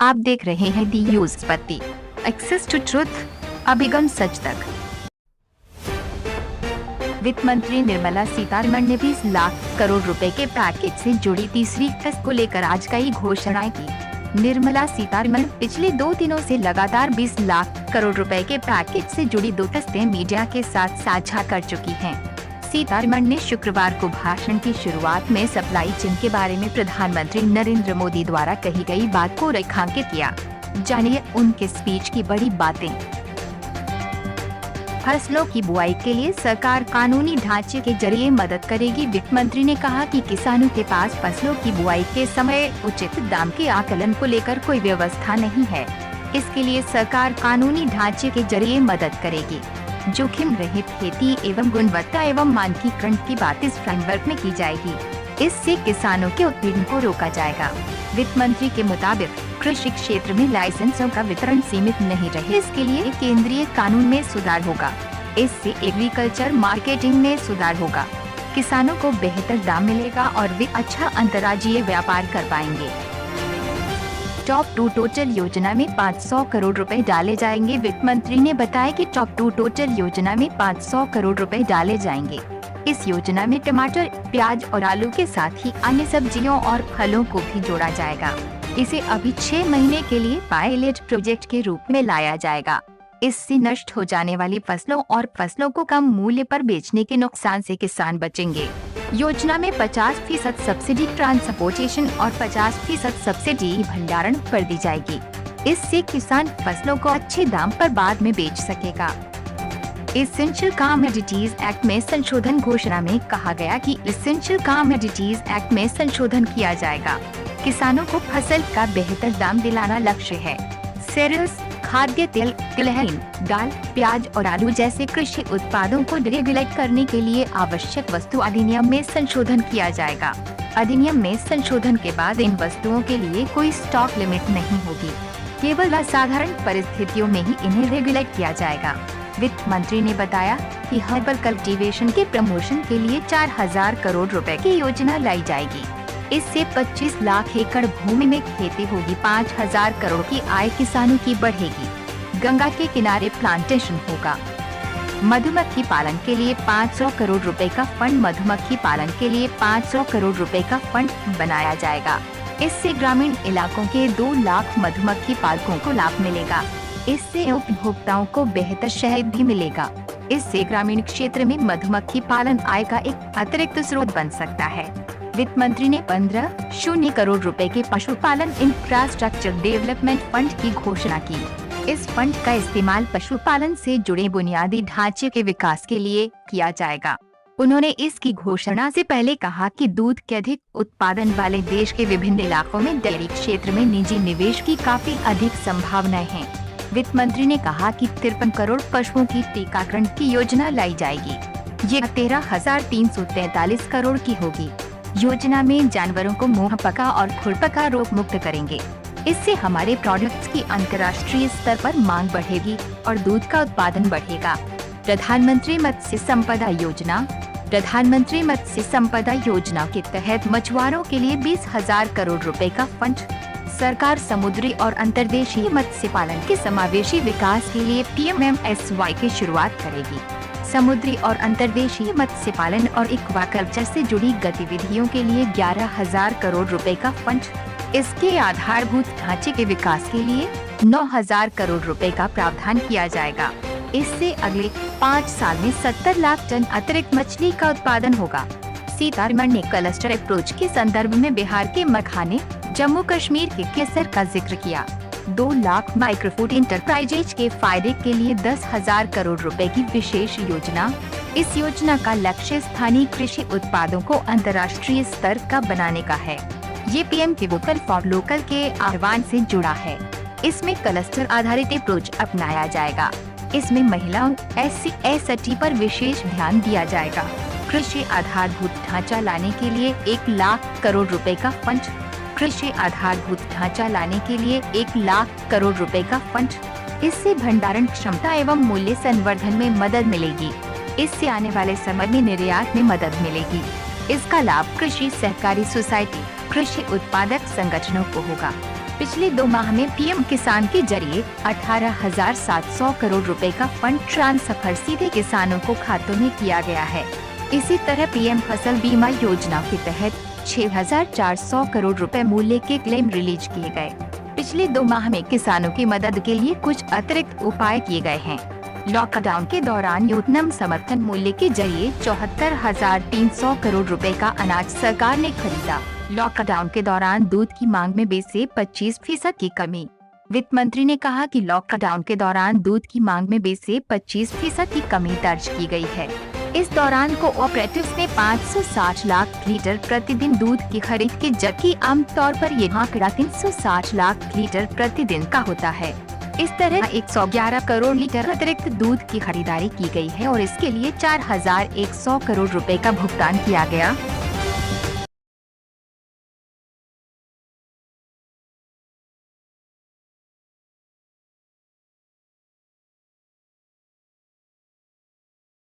आप देख रहे हैं दी न्यूज पत्ती, एक्सेस टू ट्रुथ, अभिगम सच तक। वित्त मंत्री निर्मला सीतारमण ने 20 लाख करोड़ रुपए के पैकेज से जुड़ी तीसरी किस्त को लेकर आज कई घोषणाएं की। निर्मला सीतारमण पिछले 2 दिनों से लगातार 20 लाख करोड़ रुपए के पैकेज से जुड़ी 2 किस्तें मीडिया के साथ साझा कर चुकी हैं। सीतारमण ने शुक्रवार को भाषण की शुरुआत में सप्लाई चेन के बारे में प्रधानमंत्री नरेंद्र मोदी द्वारा कही गई बात को रेखांकित किया। जानिए उनके स्पीच की बड़ी बातें। फसलों की बुआई के लिए सरकार कानूनी ढांचे के जरिए मदद करेगी। वित्त मंत्री ने कहा कि किसानों के पास फसलों की बुआई के समय उचित दाम के आकलन को लेकर कोई व्यवस्था नहीं है। इसके लिए सरकार कानूनी ढांचे के जरिए मदद करेगी। जोखिम रहित खेती एवं गुणवत्ता एवं मानकीकरण की बात इस फ्रेमवर्क में की जाएगी। इससे किसानों के उत्पीड़न को रोका जाएगा। वित्त मंत्री के मुताबिक कृषि क्षेत्र में लाइसेंसों का वितरण सीमित नहीं रहे, इसके लिए केंद्रीय कानून में सुधार होगा। इससे एग्रीकल्चर मार्केटिंग में सुधार होगा। किसानों को बेहतर दाम मिलेगा और वे अच्छा अंतर्राज्यीय व्यापार कर पाएंगे। टॉप 2 टोटल योजना में 500 करोड़ रुपए डाले जाएंगे। वित्त मंत्री ने बताया कि टॉप 2 टोटल योजना में 500 करोड़ रुपए डाले जाएंगे। इस योजना में टमाटर, प्याज और आलू के साथ ही अन्य सब्जियों और फलों को भी जोड़ा जाएगा। इसे अभी 6 महीने के लिए पायलट प्रोजेक्ट के रूप में लाया जाएगा। इससे नष्ट हो जाने वाली फसलों और फसलों को कम मूल्य पर बेचने के नुकसान से किसान बचेंगे। योजना में 50% सब्सिडी ट्रांसपोर्टेशन और 50% सब्सिडी भंडारण पर दी जाएगी। इससे किसान फसलों को अच्छे दाम पर बाद में बेच सकेगा। एसेंशियल कमोडिटीज एक्ट में संशोधन। घोषणा में कहा गया कि एसेंशियल कमोडिटीज एक्ट में संशोधन किया जाएगा। किसानों को फसल का बेहतर दाम दिलाना लक्ष्य है। सेरियल्स, खाद्य तेल, तिलहन, दाल, प्याज और आलू जैसे कृषि उत्पादों को रेगुलेट करने के लिए आवश्यक वस्तु अधिनियम में संशोधन किया जाएगा। अधिनियम में संशोधन के बाद इन वस्तुओं के लिए कोई स्टॉक लिमिट नहीं होगी। केवल असाधारण परिस्थितियों में ही इन्हें रेगुलेट किया जाएगा। वित्त मंत्री ने बताया कि हर्बल कल्टीवेशन के प्रमोशन के लिए 4000 करोड़ रुपए की योजना लाई जाएगी। इससे 25 लाख एकड़ भूमि में खेती होगी। 5000 करोड़ की आय किसानों की बढ़ेगी। गंगा के किनारे प्लांटेशन होगा। मधुमक्खी पालन के लिए 500 करोड़ रुपए का फंड। मधुमक्खी पालन के लिए 500 करोड़ रुपए का फंड बनाया जाएगा। इससे ग्रामीण इलाकों के 2 लाख मधुमक्खी पालकों को लाभ मिलेगा। इससे उपभोक्ताओं को बेहतर शहद भी मिलेगा। इससे ग्रामीण क्षेत्र में मधुमक्खी पालन आय का एक अतिरिक्त स्रोत बन सकता है। वित्त मंत्री ने 15 करोड़ रुपए के पशुपालन इंफ्रास्ट्रक्चर डेवलपमेंट फंड की घोषणा की। इस फंड का इस्तेमाल पशुपालन से जुड़े बुनियादी ढांचे के विकास के लिए किया जाएगा। उन्होंने इसकी घोषणा से पहले कहा कि दूध के अधिक उत्पादन वाले देश के विभिन्न इलाकों में डेयरी क्षेत्र में निजी निवेश की काफी अधिक संभावनाएं हैं। वित्त मंत्री ने कहा कि 53 करोड़ पशुओं की टीकाकरण की योजना लाई जाएगी। ये 13,343 करोड़ की होगी। योजना में जानवरों को मुंहपका और खुरपका रोग मुक्त करेंगे। इससे हमारे प्रोडक्ट्स की अंतर्राष्ट्रीय स्तर पर मांग बढ़ेगी और दूध का उत्पादन बढ़ेगा। प्रधानमंत्री मत्स्य संपदा योजना। प्रधानमंत्री मत्स्य संपदा योजना के तहत मछुआरों के लिए 20,000 करोड़ रुपए का फंड। सरकार समुद्री और अंतर्देशीय मत्स्य पालन के समावेशी विकास के लिए PMMSY की शुरुआत करेगी। समुद्री और अंतर्देशीय मत्स्य पालन और एक्वाकल्चर से जुड़ी गतिविधियों के लिए 11,000 करोड़ रुपए का फंड। इसके आधारभूत ढांचे के विकास के लिए 9,000 करोड़ रुपए का प्रावधान किया जाएगा। इससे अगले 5 साल में 70 लाख टन अतिरिक्त मछली का उत्पादन होगा। सीतारमण ने क्लस्टर अप्रोच के संदर्भ में बिहार के मखाने, जम्मू कश्मीर के केसर का जिक्र किया। 2 लाख माइक्रोफूड इंटरप्राइजेज के फायदे के लिए 10,000 करोड़ रुपए की विशेष योजना। इस योजना का लक्ष्य स्थानीय कृषि उत्पादों को अंतर्राष्ट्रीय स्तर का बनाने का है। ये PM के वोकल फॉर लोकल के आह्वान से जुड़ा है। इसमें क्लस्टर आधारित अप्रोच अपनाया जाएगा। इसमें महिलाओं, SC, ST पर विशेष ध्यान दिया जाएगा। कृषि आधारभूत ढांचा लाने के लिए 1 लाख करोड़ रुपए का फंड। कृषि आधारभूत ढांचा लाने के लिए 1 लाख करोड़ रुपए का फंड। इससे भंडारण क्षमता एवं मूल्य संवर्धन में मदद मिलेगी। इससे आने वाले समय में निर्यात में मदद मिलेगी। इसका लाभ कृषि सहकारी सोसाइटी, कृषि उत्पादक संगठनों को होगा। पिछले 2 माह में पीएम किसान के जरिए 18,700 करोड़ रुपए का फंड ट्रांसफर सीधे किसानों को खातों में किया गया है। इसी तरह पीएम फसल बीमा योजना के तहत 6,400 करोड़ रुपए मूल्य के क्लेम रिलीज किए गए। पिछले 2 माह में किसानों की मदद के लिए कुछ अतिरिक्त उपाय किए गए हैं। लॉकडाउन के दौरान न्यूनतम समर्थन मूल्य के जरिए 74,300 करोड़ रुपए का अनाज सरकार ने खरीदा। लॉकडाउन के दौरान दूध की मांग में 20 से 25% की कमी। वित्त मंत्री ने कहा कि लॉकडाउन के दौरान दूध की मांग में 20 से 25% की कमी दर्ज की गई है। इस दौरान कोऑपरेटिव्स ने 560 लाख लीटर प्रतिदिन दूध की खरीद की, जबकि आमतौर पर यह आंकड़ा 360 लाख लीटर प्रतिदिन का होता है। इस तरह 111 करोड़ लीटर अतिरिक्त दूध की खरीदारी की गई है और इसके लिए 4,100 करोड़ रुपए का भुगतान किया गया।